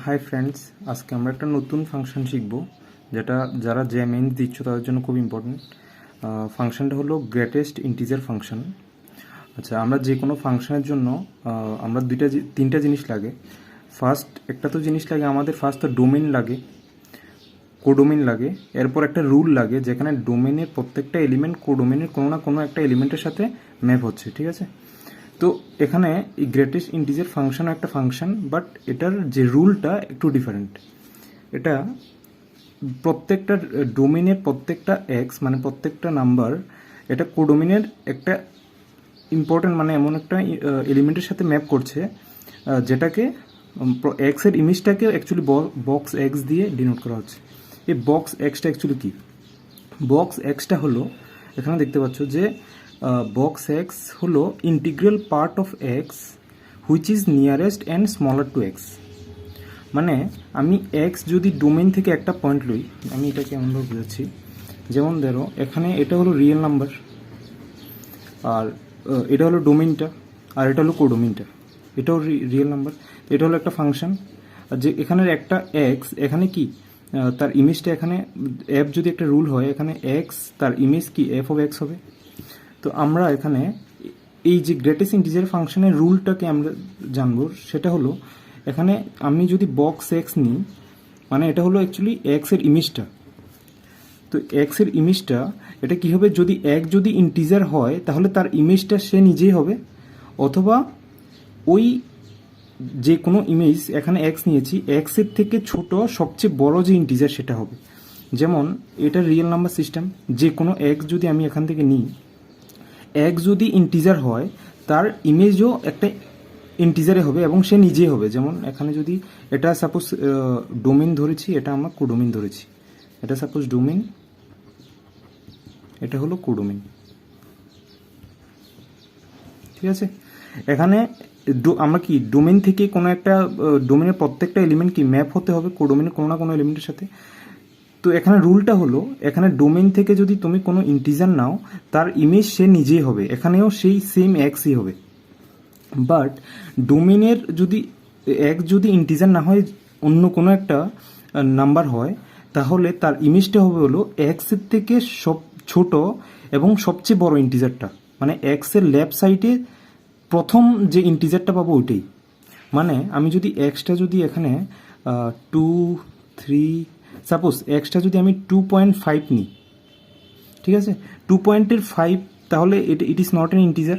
Hi friends, আজকে আমরা একটা নতুন ফাংশন শিখব যেটা যারা জেএমএন দিচ্ছ তাদের জন্য খুব ইম্পর্টেন্ট। ফাংশনটা হলো গ্রেটেস্ট ইন্টিজার ফাংশন। আচ্ছা, আমরা যে কোনো ফাংশনের জন্য আমরা তিনটা জিনিস লাগে। ফার্স্ট একটা তো জিনিস লাগে আমাদের, ফার্স্ট তো ডোমেন লাগে, কোডোমেন লাগে, এরপর একটা রুল লাগে যেখানে ডোমেনের প্রত্যেকটা এলিমেন্ট কোডোমেনের কোনো না কোনো একটা এলিমেন্টের সাথে ম্যাপ হচ্ছে, ঠিক আছে। তো এখানে এই গ্রেটেস্ট ইন্টিজার ফাংশন একটা ফাংশন, বাট এটার যে রুলটা একটু ডিফারেন্ট। এটা প্রত্যেকটা ডোমেনের প্রত্যেকটা এক্স মানে প্রত্যেকটা নাম্বার এটা কোডোমেনের একটা ইম্পর্টেন্ট মানে এমন একটা এলিমেন্টের সাথে ম্যাপ করছে যেটাকে এক্সের ইমেজটাকে অ্যাকচুয়ালি বক্স এক্স দিয়ে ডিনোট করা হচ্ছে। এই বক্স এক্সটা অ্যাকচুয়ালি কী? বক্স এক্সটা হলো, এখানে দেখতে পাচ্ছ যে বক্স এক্স হলো integral part of X which is nearest and smaller to X. মানে আমি এক্স যদি ডোমেইন থেকে একটা পয়েন্ট লই, আমি এটাকে এমনভাবে বোঝাচ্ছি, যেমন ধরো এখানে এটা হলো রিয়েল নাম্বার, আর এটা হলো ডোমেইনটা, আর এটা হলো কোডোমেইনটা, এটাও রিয়েল নাম্বার। এটা হলো একটা ফাংশন, আর যে এখানের একটা এক্স এখানে কি তার ইমেজটা, এখানে এফ যদি একটা রুল হয়, এখানে এক্স তার ইমেজ কি এফ অফ এক্স হবে। তো আমরা এখানে এই যে গ্রেটেস্ট ইন্টিজার ফাংশনের রুলটাকে আমরা জানবো, সেটা হলো এখানে আমি যদি বক্স এক্স নিই, মানে এটা হলো অ্যাকচুয়ালি এক্সের ইমেজটা। তো এক্সের ইমেজটা এটা কী হবে, যদি এক যদি ইন্টিজার হয় তাহলে তার ইমেজটা সে নিজেই হবে, অথবা ওই যে কোনো ইমেজ, এখানে এক্স নিয়েছি, এক্সের থেকে ছোট সবচেয়ে বড় যে ইন্টিজার সেটা হবে। যেমন এটা রিয়েল নাম্বার সিস্টেম, যে কোনো এক্স যদি আমি এখান থেকে নিই, এক যদি ইন্টিজার হয় তার ইমেজও একটা ইন্টিজারে হবে এবং সে নিজেই হবে। যেমন এখানে যদি এটা সাপোজ ডোমেন ধরেছি, এটা আমরা কোডোমেন ধরেছি, এটা সাপোজ ডোমেন, এটা হলো কোডোমেন, ঠিক আছে। এখানে আমরা কি ডোমেন থেকে কোনো একটা ডোমেনের প্রত্যেকটা এলিমেন্ট কি ম্যাপ হতে হবে কোডোমেনের কোনো না কোনো এলিমেন্টের সাথে। তো এখানে রুলটা হলো, এখানে ডোমেন থেকে যদি তুমি কোনো ইন্টিজার নাও তার ইমেজ সে নিজেই হবে, এখানেও সেই সেম এক্সই হবে। বাট ডোমেনের যদি এক্স যদি ইন্টিজার না হয়, অন্য কোনো একটা নাম্বার হয়, তাহলে তার ইমেজটা হবে হলো এক্সের থেকে সব ছোট এবং সবচেয়ে বড় ইন্টিজারটা, মানে এক্সের লেফট সাইডে প্রথম যে ইন্টিজারটা পাবো ওইটাই। মানে আমি যদি এক্সটা যদি এখানে 2, 3, সাপোজ এক্সটা যদি আমি 2.5 নিই, ঠিক আছে, 2.5, তাহলে ইট ইজ নট এন ইন্টিজার।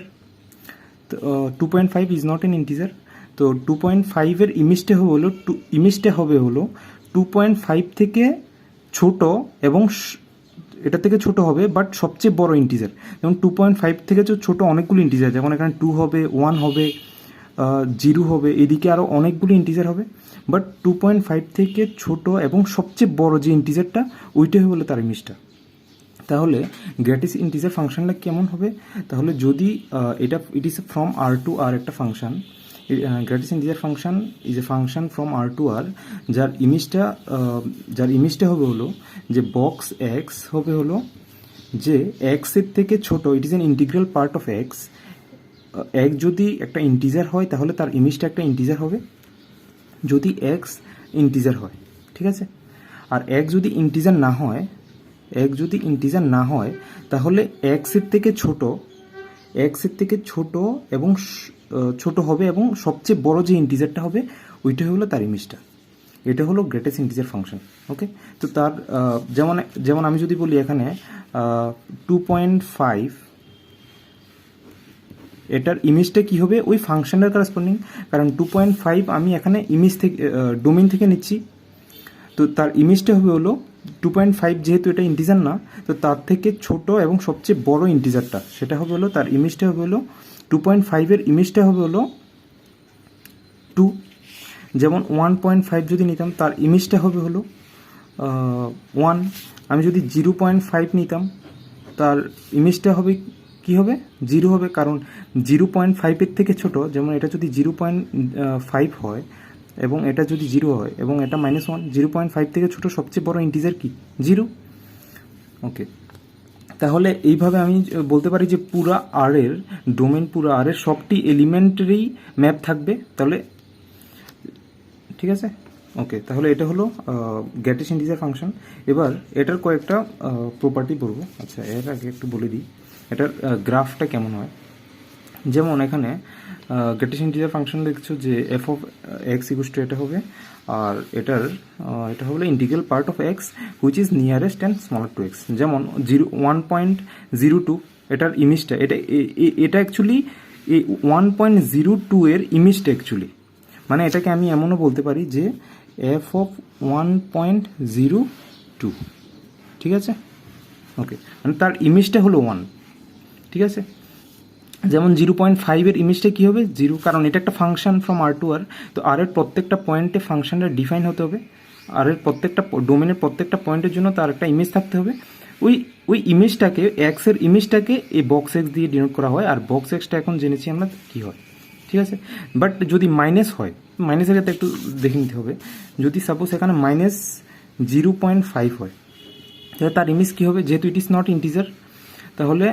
তো 2.5 ইজ নট এন ইন্টিজার। তো 2.5-এর ইমেজটা হবে হলো 2.5 থেকে ছোট এবং এটা থেকে ছোট হবে, বাট সবচেয়ে বড় ইন্টিজার। যেমন 2.5 থেকে ছোট অনেকগুলো ইন্টিজার, যেমন এখানে 2 হবে, 1 হবে, 0 হবে, এদিকে আরও অনেকগুলো ইন্টিজার হবে। বাট 2.5 থেকে ছোট এবং সবচেয়ে বড় যে ইন্টিজারটা, ওইটাই হলো তার ইমেজটা। তাহলে গ্রেটেস্ট ইন্টিজার ফাংশনটা কেমন হবে? তাহলে যদি it is from R to R একটা function, greatest integer function is a function from R to R, যার ইমেজটা হবে হলো যে বক্স এক্স হবে হলো যে এক্সের থেকে ছোট, it is an integral part of x. X যদি একটা ইন্টিজার হয় তাহলে তার ইমেজটা একটা ইন্টিজার হবে, যদি এক্স ইন্টিজার হয়, ঠিক আছে। আর এক্স যদি ইন্টিজার না হয় তাহলে এক্সের থেকে ছোট এবং ছোট হবে এবং সবচেয়ে বড় যে ইন্টিজারটা হবে ওইটা হলো তার ইমেজটা। এটা হলো গ্রেটেস্ট ইন্টিজার ফাংশন, ওকে। তো তার যেমন আমি যদি বলি এখানে 2.5, এটার ইমেজটা কি হবে ওই ফাংশনের করেসপন্ডিং, কারণ 2.5 আমি এখানে ইমেজ থেকে ডোমেইন থেকে নিচ্ছি, তো তার ইমেজটা হবে হলো 2.5, যেহেতু এটা ইন্টিজার না, তো তার থেকে ছোট এবং সবচেয়ে বড় ইন্টিজারটা সেটা হবে হলো তার ইমেজটা হবে হলো 2.5-এর ইমেজটা হবে হলো 2। যেমন 1.5 যদি নিতাম তার ইমেজটা হবে হলো 1। আমি যদি 0.5 নিতাম তার ইমেজটা হবে কি হবে 0 হবে, কারণ 0.5-এর থেকে ছোট, যেমন এটা যদি 0.5 হয় এবং এটা যদি 0 হয় এবং এটা -1, 0.5 থেকে ছোট সবচেয়ে বড় ইন্টিজার কি 0, ওকে। তাহলে এইভাবে আমি বলতে পারি যে পুরা আরের ডোমেন, পুরা আরের সবটি এলিমেন্টেরই ম্যাপ থাকবে, তাহলে ঠিক আছে। ওকে, তাহলে এটা হলো গ্রেটেস্ট ইন্টিজার ফাংশন। এবার এটার কয়েকটা প্রপার্টি পড়ব। আচ্ছা, এর আগে একটু বলে দিই এটার গ্রাফটা কেমন হয়। যেমন এখানে গ্রেটেস্ট ইন্টিজার ফাংশন দেখছো যে F of X equal to এটা হবে, আর এটা হবে integral part of X which is nearest and smaller to X. যেমন 1.02 এটার ইমেজটা, এটা অ্যাকচুয়ালি এই 1.02 এর ইমেজটা অ্যাকচুয়ালি, মানে এটাকে আমি এমনও বলতে পারি যে এফ অফ 1.02, ঠিক আছে। ওকে, মানে তার ইমেজটা হলো 1, ঠিক আছে। যেমন 0.5 এর ইমেজটা কী হবে 0, কারণ এটা একটা ফাংশন ফ্রম আর টু আর, তো আর এর প্রত্যেকটা পয়েন্টে ফাংশনটা ডিফাইন হতে হবে, আর এর প্রত্যেকটা ডোমেনের প্রত্যেকটা পয়েন্টের জন্য তার একটা ইমেজ থাকতে হবে। ওই ইমেজটাকে এক্সের ইমেজটাকে এই বক্স এক্স দিয়ে ডিনোট করা হয়, আর বক্স এক্সটা এখন জেনেছি আমরা কী হয়, ঠিক আছে। বাট যদি মাইনাস হয়, মাইনাসের ক্ষেত্রে একটু দেখে নিতে হবে। যদি সাপোজ এখানে -0.5 হয়, তাহলে তার ইমেজ কী হবে, যেহেতু ইট ইজ নট ইন্টিজার, তাহলে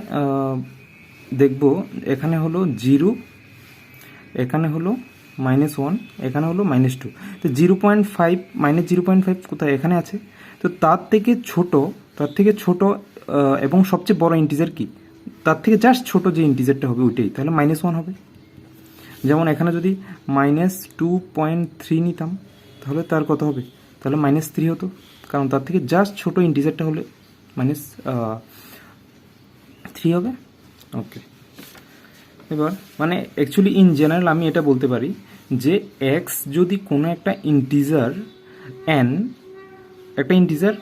দেখব এখানে হলো 0, এখানে হলো -1, এখানে হলো -2, তো 0.5 -0.5 কোথায়, এখানে আছে। তো তার থেকে ছোট এবং সবচেয়ে বড় ইন্টিজার কি, তার থেকে জাস্ট ছোট যে ইন্টিজারটা হবে ওইটাই, তাহলে -1 হবে। যেমন এখানে যদি -2.3 নিতাম, তাহলে তার কত হবে, তাহলে -3 হতো, কারণ তার থেকে জাস্ট ছোট ইন্টিজারটা হলে -3 হবে। ওকে, এবার মানে অ্যাকচুয়ালি ইন জেনারেল আমি এটা বলতে পারি যে এক্স যদি কোনো একটা ইন্টিজার একটা ইন্টিজার,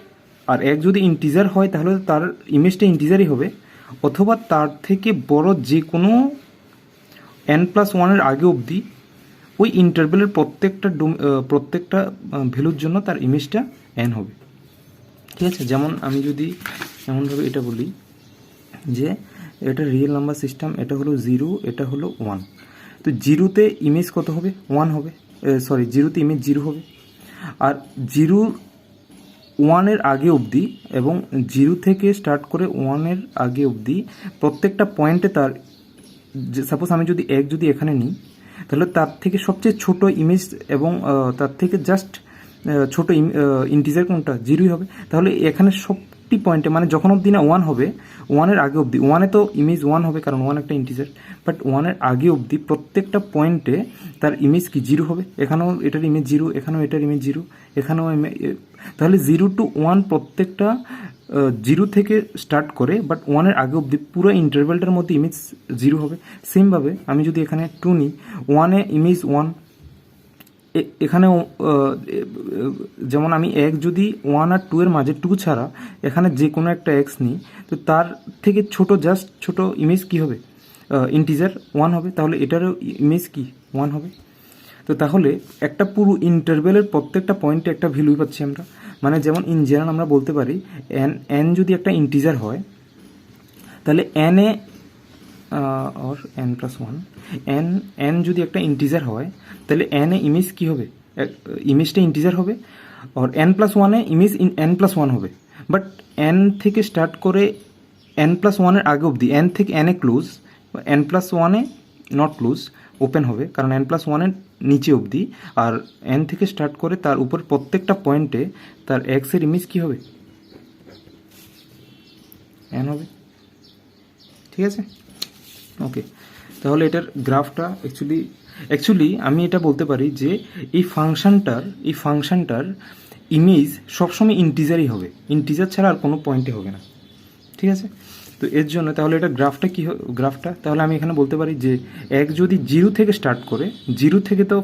আর এক যদি ইন্টিজার হয় তাহলে তার ইমেজটা ইন্টিজারই হবে, অথবা তার থেকে বড় যে কোনো n+1 এর আগে অবধি ওই ইন্টারভেলের প্রত্যেকটা ভ্যালুর জন্য তার ইমেজটা n হবে, ঠিক আছে। যেমন আমি যদি এমনভাবে এটা বলি যে এটা রিয়েল নাম্বার সিস্টেম, এটা হলো 0, এটা হলো 1, তো 0তে ইমেজ কত হবে, 1 হবে, 0তে ইমেজ 0 হবে, আর 1 এর আগে অবধি এবং 0 থেকে স্টার্ট করে 1 এর আগে অবধি প্রত্যেকটা পয়েন্টে তার, সাপোজ আমি যদি যদি এখানে নিই, তাহলে তার থেকে সবচেয়ে ছোট ইমেজ এবং তার থেকে জাস্ট ছোট ইন্টিজার কোনটা, 0ই হবে। তাহলে এখানে সবটি পয়েন্টে, মানে যখন অবধি না 1 হবে, 1 এর আগে অবধি, 1 এ তো ইমেজ 1 হবে কারণ 1 একটা ইন্টিজার, বাট 1 এর আগে অবধি প্রত্যেকটা পয়েন্টে তার ইমেজ কি 0 হবে। এখানেও এটার ইমেজ 0, এখানেও এটার ইমেজ 0, এখানেও, তাহলে 0 to 1 প্রত্যেকটা 0 থেকে স্টার্ট করে, বাট 1 এর আগে অবধি পুরো ইন্টারভেলটার মধ্যে ইমেজ 0 হবে। সেমভাবে আমি যদি এখানে 2 নিই, 1 এ ইমেজ 1, এখানেও যেমন আমি যদি 1 আর 2 এর মাঝে 2 ছাড়া এখানে যে কোনো একটা এক্স নিই, তো তার থেকে জাস্ট ছোট ইমেজ কি হবে, ইন্টিজার 1 হবে, তাহলে এটারও ইমেজ কি 1 হবে। তো তাহলে একটা পুরো ইন্টারভেলের প্রত্যেকটা পয়েন্টে একটা ভ্যালু পাচ্ছি আমরা, মানে যেমন ইন জেনারেল আমরা বলতে পারি n যদি একটা ইন্টিজার হয়, তাহলে n যদি একটা ইন্টিজার হয়, তাহলে n এ ইমেজ কি হবে, ইমেজটা ইন্টিজার হবে, আর n+1 এ ইমেজ n+1 হবে। বাট n থেকে স্টার্ট করে n+1 এর আগে অবধি, n থেকে n a close, n+1 A not close, open হবে, কারণ n+1 এর নিচে অবধি, আর n থেকে স্টার্ট করে তার উপর প্রত্যেকটা পয়েন্টে তার এক্স এর ইমেজ কি হবে, n হবে, ঠিক আছে। ওকে, তাহলে এটার গ্রাফটা অ্যাকচুয়ালি আমি এটা বলতে পারি যে এই ফাংশনটার ইমেজ সবসময় ইন্টিজারই হবে, ইন্টিজার ছাড়া আর কোনো পয়েন্টে হবে না, ঠিক আছে। তো এর জন্য তাহলে এটা গ্রাফটা তাহলে আমি এখানে বলতে পারি যে এক যদি 0 থেকে স্টার্ট করে, 0 থেকে তো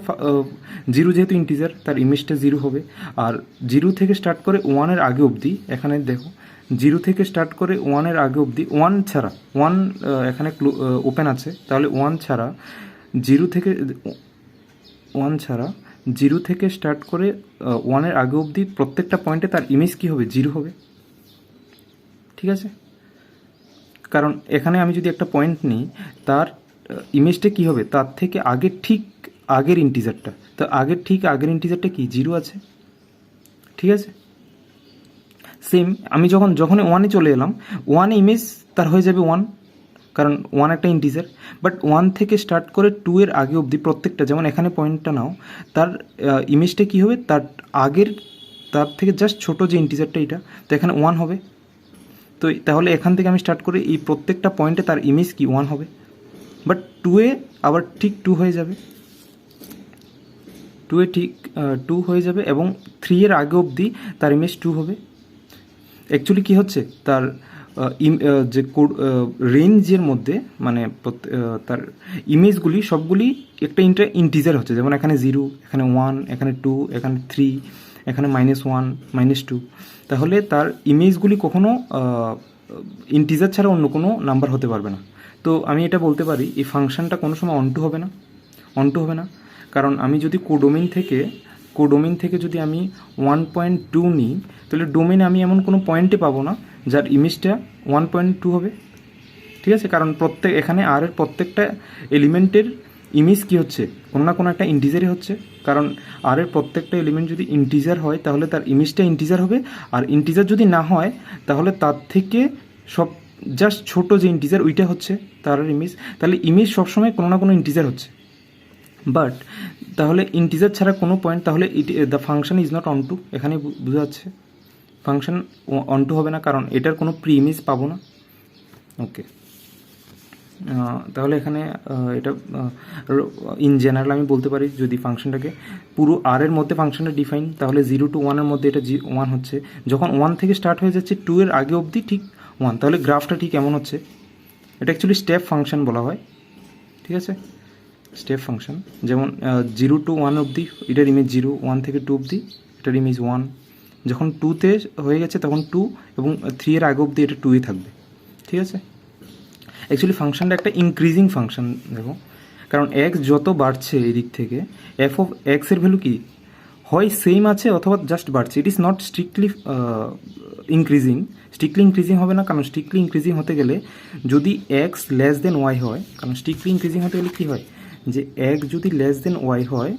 0 যেহেতু ইন্টিজার তার ইমেজটা 0 হবে, আর 0 থেকে স্টার্ট করে 1 এর আগে অবধি, এখানে দেখো 0 থেকে স্টার্ট করে 1 এর আগে অবধি, 1 ছাড়া, 1 এখানে ওপেন আছে, তাহলে 1 ছাড়া 0 থেকে স্টার্ট করে 1 এর আগে অবধি প্রত্যেকটা পয়েন্টে তার ইমেজ কি হবে, 0 হবে, ঠিক আছে। কারণ এখানে আমি যদি একটা পয়েন্ট নিই, তার ইমেজটা কি হবে, তার থেকে আগের ইন্টিজারটা, তো আগের ইন্টিজারটা কি 0 আছে, ঠিক আছে। সেম আমি যখন 1 এ চলে এলাম, 1 এ ইমেজ তার হয়ে যাবে 1, কারণ 1 একটা ইন্টিজার। বাট 1 থেকে স্টার্ট করে 2 এর আগে অবধি প্রত্যেকটা, যেমন এখানে পয়েন্টটা নাও, তার ইমেজটা কী হবে, তার আগের, তার থেকে জাস্ট ছোটো যে ইন্টিজারটা এটা, তো এখানে 1 হবে। তো তাহলে এখান থেকে আমি স্টার্ট করে এই প্রত্যেকটা পয়েন্টে তার ইমেজ কি 1 হবে। বাট 2 এ আবার ঠিক 2 হয়ে যাবে, 2 এ ঠিক 2 হয়ে যাবে, এবং 3 এর আগে অবধি তার ইমেজ 2 হবে। অ্যাকচুয়ালি কী হচ্ছে, তার যে রেঞ্জের মধ্যে মানে তার ইমেজগুলি সবগুলি একটা ইন্টিজার হচ্ছে, যেমন এখানে 0, এখানে 1, এখানে 2, এখানে 3, এখানে -1, -2। তাহলে তার ইমেজগুলি কখনো ইন্টিজার ছাড়া অন্য কোনো নাম্বার হতে পারবে না। তো আমি এটা বলতে পারি এই ফাংশনটা কোনো সময় অন টু হবে না, কারণ আমি যদি কোডোমেইন থেকে যদি আমি 1.2 নিই, তাহলে ডোমেইনে আমি এমন কোনো পয়েন্টে পাবো না যার ইমেজটা 1.2 হবে। ঠিক আছে, কারণ এখানে আর এর প্রত্যেকটা এলিমেন্টের ইমেজ কী হচ্ছে, কোনো না কোনো একটা ইন্টিজারই হচ্ছে। কারণ আর এর প্রত্যেকটা এলিমেন্ট যদি ইন্টিজার হয় তাহলে তার ইমেজটা ইন্টিজার হবে, আর ইন্টিজার যদি না হয় তাহলে তার থেকে সব জাস্ট ছোটো যে ইন্টিজার ওইটা হচ্ছে তার ইমেজ। তাহলে ইমেজ সবসময় কোনো না কোনো ইন্টিজার হচ্ছে। বাট তাহলে ইন্টিজার ছাড়া কোনো পয়েন্ট, তাহলে the function is not onto, এখানে বোঝা যাচ্ছে ফাংশন অন টু হবে না, কারণ এটার কোনো প্রি ইমেজ পাবো না। ওকে, তাহলে এখানে এটা ইন জেনারেল আমি বলতে পারি, যদি ফাংশনটাকে পুরো আর এর মধ্যে ফাংশনটা ডিফাইন, তাহলে 0 to 1 এর মধ্যে এটা 1 হচ্ছে। যখন 1 থেকে স্টার্ট হয়ে যাচ্ছে 2 এর আগে অবধি ঠিক 1, তাহলে গ্রাফটা ঠিক এমন হচ্ছে। এটা অ্যাকচুয়ালি স্টেপ ফাংশন বলা হয়। ঠিক আছে, স্টেপ ফাংশন, যেমন 0 to 1 অবধি এটার ইমেজ 0, 1 থেকে 2 অবধি এটার ইমেজ 1, যখন 2তে হয়ে গেছে তখন 2, এবং 3 এর আগে অবধি এটা 2ই থাকবে। ঠিক আছে, অ্যাকচুয়ালি ফাংশনটা একটা ইনক্রিজিং ফাংশন, দেখো, কারণ এক্স যত বাড়ছে এই দিক থেকে এফ অফ এক্সের ভ্যালু কি হয় সেম আছে অথবা জাস্ট বাড়ছে। ইট ইজ নট স্ট্রিক্টলি ইনক্রিজিং হবে না, কারণ স্ট্রিক্টলি ইনক্রিজিং হতে গেলে যদি এক্স লেস দেন ওয়াই হয়, কারণ স্ট্রিক্টলি ইনক্রিজিং হতে গেলে কী হয়, যে এক্স যদি লেস দেন ওয়াই হয়,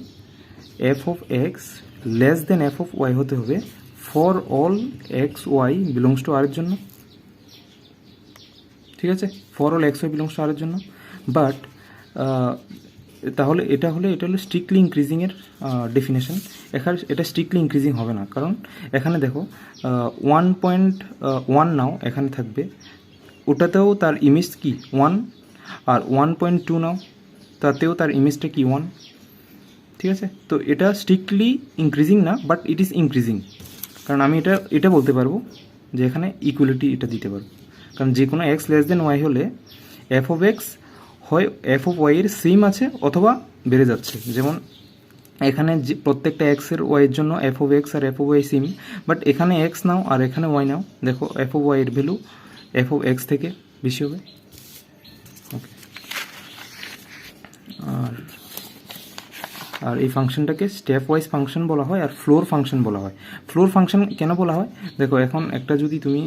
f of x less than f of y হতে হবে for all x y belongs to R এর জন্য। ঠিক আছে, for all x y belongs to R এর জন্য। বাট তাহলে এটা হলো স্ট্রিক্টলি ইনক্রিজিংয়ের ডেফিনেশন। এখানে এটা স্ট্রিক্টলি ইনক্রিজিং হবে না, কারণ এখানে দেখো 1.1 নাও এখানে থাকবে, ওটাতেও তার ইমেজ কি 1, আর 1.2 নাও তাতেও তার ইমেজটা কি 1। ঠিক আছে, তো এটা স্ট্রিক্টলি ইনক্রিজিং না, বাট ইট ইজ ইনক্রিজিং, কারণ আমি এটা বলতে পারবো যে এখানে ইকুয়ালিটি এটা দিতে পারবো, কারণ যে কোনো এক্স লেস দেন ওয়াই হলে এফ অফ এক্স হয় এফ অফ ওয়াইয়ের সেম আছে অথবা বেড়ে যাচ্ছে। যেমন এখানে যে প্রত্যেকটা এক্সের ওয়াইয়ের জন্য এফ অফ এক্স আর F of Y same, but এখানে এক্স নাও আর এখানে ওয়াই নাও, দেখো এফ অফ ওয়াইয়ের ভ্যালু এফ অফ এক্স থেকে বেশি হবে। ওকে, আর এই ফাংশনটাকে স্টেপ ওয়াইজ ফাংশন বলা হয় আর ফ্লোর ফাংশন বলা হয়। ফ্লোর ফাংশন কেন বলা হয়, দেখো এখন একটা যদি তুমি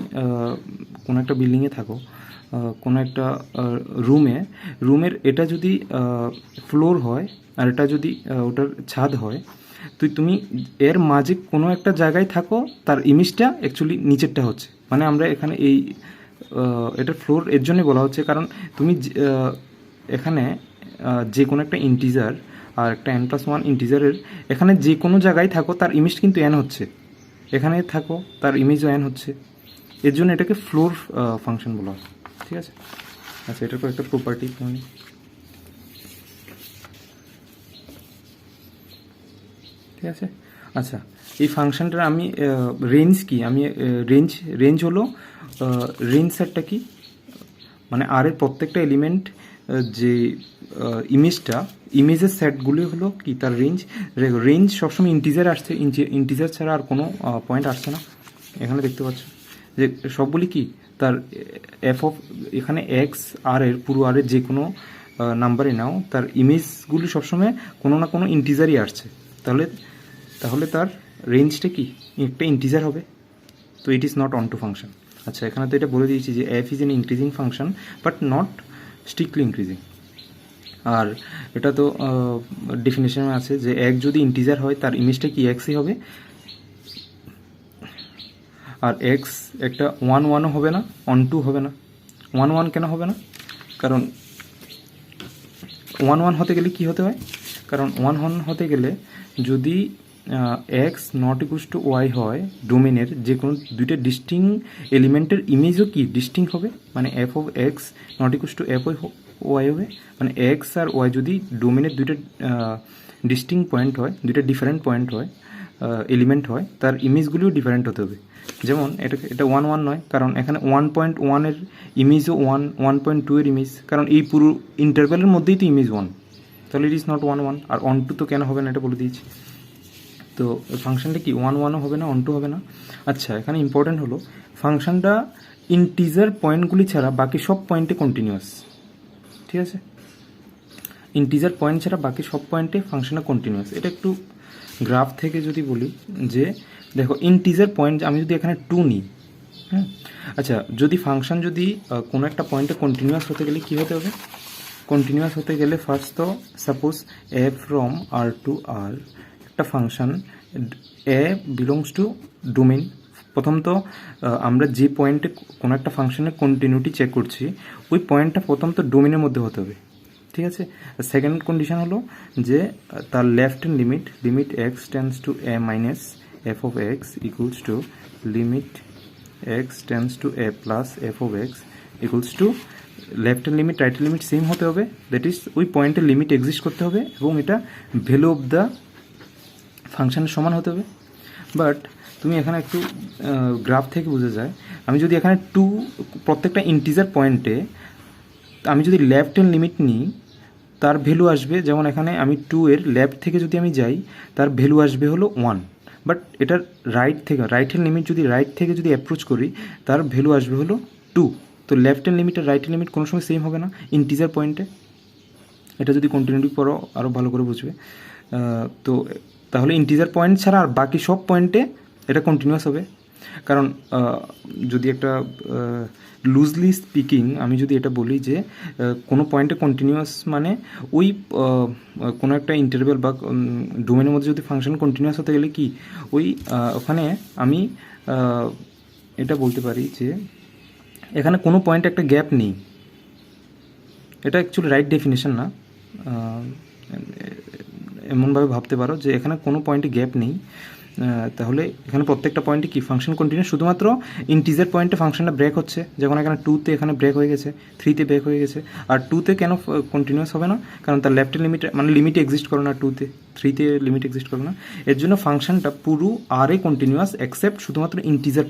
কোনো একটা বিল্ডিংয়ে থাকো, কোনো একটা রুমের এটা যদি ফ্লোর হয় আর এটা যদি ওটার ছাদ হয়, তো তুমি এর মাঝে কোনো একটা জায়গায় থাকো, তার ইমেজটা অ্যাকচুয়ালি নিচেরটা হচ্ছে। মানে আমরা এখানে এটার ফ্লোর এর জন্যই বলা হচ্ছে, কারণ তুমি এখানে যে কোনো একটা ইন্টিজার আর একটা n+1 ইন্টিজারের এখানে যে কোনো জায়গায় থাকো তার ইমেজ কিন্তু n হচ্ছে, এখানে থাকো তার ইমেজও n হচ্ছে, এর জন্য এটাকে ফ্লোর ফাংশন বলা হয়। ঠিক আছে, আচ্ছা এটার একটা প্রপার্টি মানে ঠিক আছে। আচ্ছা, এই ফাংশনটার আমি রেঞ্জ কি, আমি রেঞ্জ হলো রেঞ্জ সেটটা কি, মানে আর এর প্রত্যেকটা এলিমেন্ট যে ইমেজের সেটগুলি হলো কি তার রেঞ্জ সবসময় ইন্টিজার আসছে, ইন্টিজার ছাড়া আর কোনো পয়েন্ট আসছে না। এখানে দেখতে পাচ্ছ যে সবগুলি কি তার এফ অফ এখানে এক্স আর এর পুরো আর এর যে কোনো নাম্বারে নাও, তার ইমেজগুলি সবসময় কোনো না কোনো ইন্টিজারই আসছে, তাহলে তার রেঞ্জটা কি একটা ইন্টিজার হবে। তো it is not onto function. আচ্ছা, এখানে তো এটা বলে দিয়েছি যে f is an increasing function but not strictly increasing. আর এটা তো ডেফিনেশনে আছে যে এক যদি ইন্টিজার হয় তার ইমেজটা কি এক্সই হবে, আর এক্স একটা 1 1ও হবে না, 1 2 হবে না। 1 1 কেন হবে না, কারণ 1 1 হতে গেলে কি হতে হয়, কারণ 1 1 হতে গেলে যদি X not equals to Y হয়, ডোমেনের যে কোনো দুইটা ডিস্টিং এলিমেন্টের ইমেজও কি ডিস্টিং হবে, মানে F of X not equals to F Y হবে, মানে এক্স আর ওয়াই যদি ডোমেনের দুইটা ডিস্টিং পয়েন্ট হয়, দুইটা ডিফারেন্ট পয়েন্ট হয়, এলিমেন্ট হয়, তার ইমেজগুলিও ডিফারেন্ট হতে হবে। যেমন এটা 1 1 নয়, কারণ এখানে 1.1 এর ইমেজও 1.2 এর ইমেজ, কারণ এই পুরো ইন্টারভ্যালের মধ্যেই তো ইমেজ 1, তাহলে ইট ইজ নট 1 1। আর 1 2 তো কেন হবে না এটা বলে দিয়েছি। তো ফাংশনটা কি 1 1ও হবে না, 1 2 হবে না। আচ্ছা, এখানে ইম্পর্টেন্ট হলো ফাংশনটা ইন্টিজার পয়েন্টগুলি ছাড়া বাকি সব পয়েন্টে কন্টিনিউয়াস, ঠিক আছে? ইন্টিজার পয়েন্ট ছাড়া বাকি সব পয়েন্টে ফাংশনটা কন্টিনিউয়াস। এটা একটু গ্রাফ থেকে যদি বলি যে দেখো ইন্টিজার পয়েন্ট আমি যদি এখানে 2 নিই, হ্যাঁ, আচ্ছা, যদি ফাংশন যদি কোনো একটা পয়েন্টে কন্টিনিউয়াস হতে গেলে কী হতে হবে? কন্টিনিউয়াস হতে গেলে ফার্স্ট তো suppose a from R to R একটা function a belongs to domain. প্রথম তো আমরা যে পয়েন্টে কোনো একটা ফাংশনের কন্টিনিউটি চেক করছি ওই পয়েন্টটা প্রথম তো ডোমেনের মধ্যে হতে হবে, ঠিক আছে? সেকেন্ড কন্ডিশন হলো যে তার left hand limit x tends to A minus F of x equals to limit x tends to A plus F of x equals to left hand limit right hand limit same হতে হবে, that is ওই পয়েন্টের limit exist করতে হবে এবং এটা value of the ফাংশনের সমান হতে হবে। বাট তুমি এখানে একটু গ্রাফ থেকে বোঝা যায়, আমি যদি এখানে প্রত্যেকটা ইন্টিজার পয়েন্টে আমি যদি লেফট হ্যান্ড লিমিট নিই তার ভ্যালু আসবে, যেমন এখানে আমি 2 এর লেফট থেকে যদি আমি যাই তার ভ্যালু আসবে হলো 1, বাট এটার রাইট হ্যান্ড লিমিট যদি রাইট থেকে যদি অ্যাপ্রোচ করি তার ভ্যালু আসবে হলো 2। তো লেফট হ্যান্ড লিমিট আর রাইট হ্যান্ড লিমিট কোনো সময় সেম হবে না ইন্টিজার পয়েন্টে। এটা যদি কন্টিনিউটি পড়ো আরও ভালো করে বুঝবে। তো তাহলে ইন্টিজার পয়েন্ট ছাড়া আর বাকি সব পয়েন্টে এটা কন্টিনিউয়াস হবে। কারণ যদি একটা লুজলি স্পিকিং আমি যদি এটা বলি যে কোনো পয়েন্টে কন্টিনিউয়াস মানে ওই কোনো একটা ইন্টারভ্যাল বা ডোমেনের মধ্যে যদি ফাংশন কন্টিনিউয়াস হতে গেলে কি ওই ওখানে আমি এটা বলতে পারি যে এখানে কোনো পয়েন্টে একটা গ্যাপ নেই। এটা অ্যাকচুয়ালি রাইট ডেফিনেশন না, এমনভাবে ভাবতে পারো যে এখানে কোনো পয়েন্টে গ্যাপ নেই, তাহলে এখানে প্রত্যেকটা পয়েন্টে কি ফাংশন কন্টিনিউ, শুধুমাত্র ইন্টিজার পয়েন্টে ফাংশনটা ব্রেক হচ্ছে, যেমন এখানে 2তে এখানে ব্রেক হয়ে গেছে, 3তে ব্রেক হয়ে গেছে। আর 2তে কেন কন্টিনিউয়াস হবে না? কারণ তার লেফটের লিমিট মানে লিমিট এক্সিস্ট করে না 2তে, 3তে লিমিট এক্সিস্ট করে না। এর জন্য ফাংশনটা পুরো আরে কন্টিনিউয়াস এক্সেপ্ট শুধুমাত্র ইন্টিজার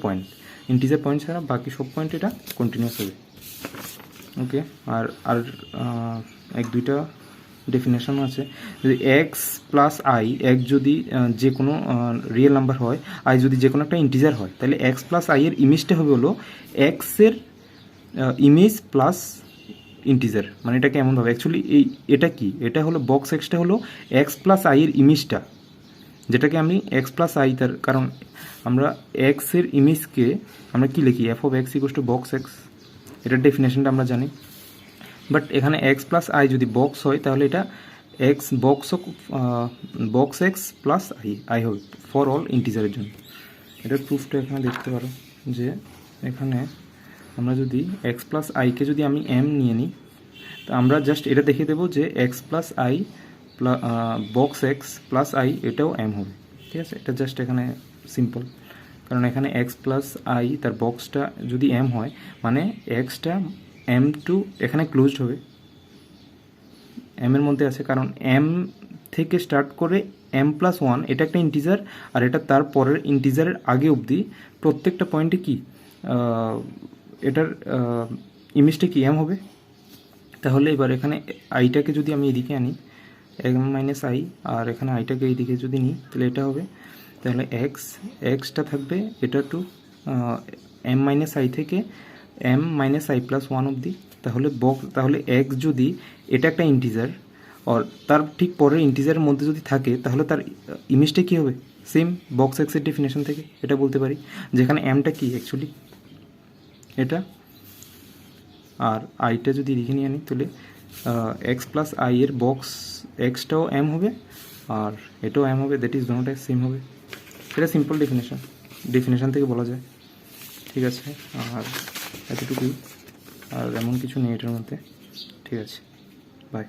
পয়েন্ট ছাড়া বাকি সব পয়েন্ট এটা কন্টিনিউয়াস হবে। ওকে, আর আর এক দুইটা ডেফিনেশন আছে। যদি এক্স প্লাস আই, এক্স যদি যে কোনো রিয়েল নাম্বার হয়, আই যদি যে কোনো একটা ইন্টিজার হয়, তাহলে এক্স প্লাস আই এর ইমেজটা হবে হলো এক্সের ইমেজ প্লাস ইন্টিজার। মানে এটা কেমনভাবে অ্যাকচুয়ালি এটা কি, এটা হলো বক্স এক্সটা হলো এক্স প্লাস আই এর ইমেজটা, যেটাকে আমি এক্স প্লাস আই তার, কারণ আমরা এক্সের ইমেজকে আমরা কি লিখি F of x equals to box x, এটার ডেফিনেশনটা আমরা জানি। বাট এখানে এক্স প্লাস আই যদি বক্স হয় তাহলে এটা x box x plus I হবে ফর অল ইন্টিজারের জন্য। এটার প্রুফটা এখানে দেখতে পারো যে এখানে আমরা যদি এক্স প্লাস আইকে যদি আমি এম নিয়ে নিই, তো আমরা জাস্ট এটা দেখিয়ে দেবো যে x plus I box x plus I এটাও এম হবে, ঠিক আছে? এটা জাস্ট এখানে সিম্পল, কারণ এখানে এক্স প্লাস আই তার বক্সটা যদি এম হয় মানে এক্সটা এম টু এখানে ক্লোজড হবে, এম এর মধ্যে আছে, কারণ এম থেকে স্টার্ট করে এম প্লাস 1 এটা একটা ইন্টিজার, আর এটা তার পরের ইন্টিজারের আগে অবধি প্রত্যেকটা পয়েন্টে কি এটার ইমেজটা কি এম হবে। তাহলে এবার এখানে আইটাকে যদি আমি এদিকে আনি এম মাইনাস আই, আর এখানে আইটাকে এইদিকে যদি নিই তাহলে এটা হবে, তাহলে এক্সটা থাকবে এটা টু এম মাইনাস আই থেকে এম মাইনাস আই প্লাস 1 অবধি। তাহলে এক্স যদি এটা একটা ইন্টিজার আর তার ঠিক পরের ইন্টিজারের মধ্যে যদি থাকে তাহলে তার ইমেজটা কী হবে, সেম বক্স এক্সের ডেফিনেশন থেকে এটা বলতে পারি, যেখানে এমটা কি অ্যাকচুয়ালি এটা, আর আইটা যদি লিখে নিয়ে আনি তাহলে এক্স প্লাস আই এর বক্স এক্সটাও এম হবে আর এটাও এম হবে, দ্যাট ইজ দুটোটাই সেম হবে। এটা সিম্পল ডেফিনেশন থেকে বলা যায়, ঠিক আছে? আর এতটুকুই, আর এমন কিছু নেই এটার মধ্যে। ঠিক আছে, বাই।